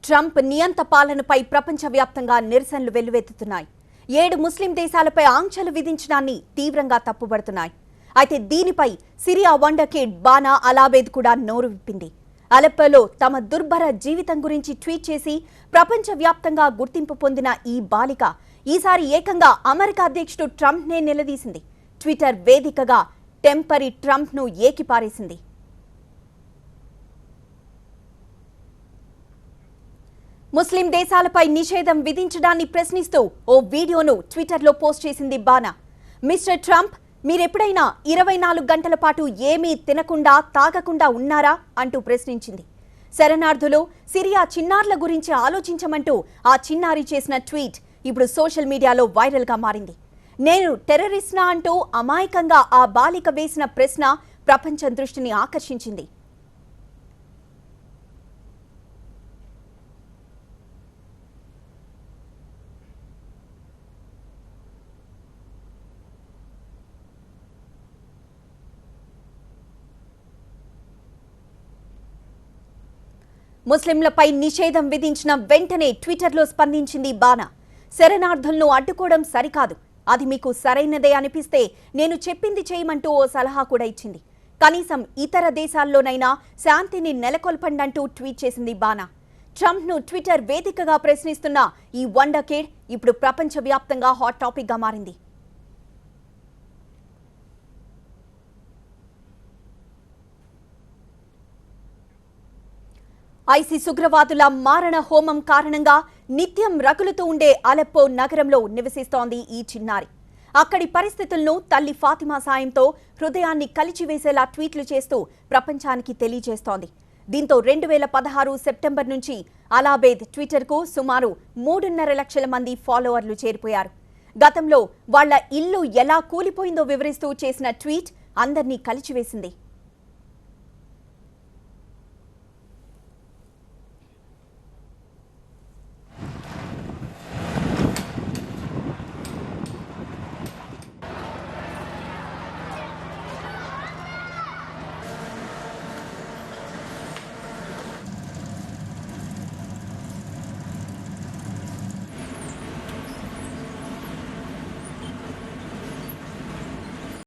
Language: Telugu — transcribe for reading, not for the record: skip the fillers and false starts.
ట్రంప్ నియంత పాలనపై ప్రపంచవ్యాప్తంగా నిరసనలు వెల్లువెత్తుతున్నాయి. 7 ముస్లిం దేశాలపై ఆంక్షలు విధించడాన్ని తీవ్రంగా తప్పుపడుతున్నాయి. అయితే దీనిపై సిరియా వండర్ కిడ్ బానా అలాబేద్ కూడా నోరు విప్పింది. అలెప్పోలో తమ దుర్భర జీవితం గురించి ట్వీట్ చేసి ప్రపంచవ్యాప్తంగా గుర్తింపు పొందిన ఈ బాలిక ఈసారి ఏకంగా అమెరికా అధ్యక్షుడు ట్రంప్నే నిలదీసింది. ట్విట్టర్ వేదికగా టెంపరీ ట్రంప్ను ఏకిపారేసింది. ముస్లిం దేశాలపై నిషేధం విధించడాన్ని ప్రశ్నిస్తూ ఓ వీడియోను ట్విట్టర్లో పోస్ట్ చేసింది బానా. మిస్టర్ ట్రంప్, మీరెప్పుడైనా 24 గంటల పాటు ఏమీ తినకుండా తాగకుండా ఉన్నారా అంటూ ప్రశ్నించింది. శరణార్థులు, సిరియా చిన్నారుల గురించి ఆలోచించమంటూ ఆ చిన్నారి చేసిన ట్వీట్ ఇప్పుడు సోషల్ మీడియాలో వైరల్గా మారింది. నేను టెర్రరిస్ట్నా అంటూ అమాయకంగా ఆ బాలిక వేసిన ప్రశ్న ప్రపంచం దృష్టిని ఆకర్షించింది. ముస్లింలపై నిషేధం విధించిన వెంటనే ట్విట్టర్లో స్పందించింది బానా. శరణార్థులను అడ్డుకోవడం సరికాదు, అది మీకు సరైనదే అనిపిస్తే నేను చెప్పింది చేయమంటూ ఓ సలహా కూడా ఇచ్చింది. కనీసం ఇతర దేశాల్లోనైనా శాంతిని నెలకొల్పండంటూ ట్వీట్ చేసింది బానా. ట్రంప్ను ట్విట్టర్ వేదికగా ప్రశ్నిస్తున్న ఈ వండర్ కిడ్ ఇప్పుడు ప్రపంచవ్యాప్తంగా హాట్ టాపిక్గా మారింది. ఐసిస్ ఉగ్రవాదుల మారణ హోమం కారణంగా నిత్యం రగులుతూ ఉండే అలెప్పో నగరంలో నివసిస్తోంది ఈ చిన్నారి. అక్కడి పరిస్థితులను తల్లి ఫాతిమా సాయంతో హృదయాన్ని కలిచివేసేలా ట్వీట్లు చేస్తూ ప్రపంచానికి తెలియజేస్తోంది. దీంతో 2016 సెప్టెంబర్ నుంచి అలాబేద్ ట్విట్టర్కు సుమారు 3.5 లక్షల మంది ఫాలోవర్లు చేరిపోయారు. గతంలో వాళ్ల ఇల్లు ఎలా కూలిపోయిందో వివరిస్తూ చేసిన ట్వీట్ అందర్నీ కలిచివేసింది.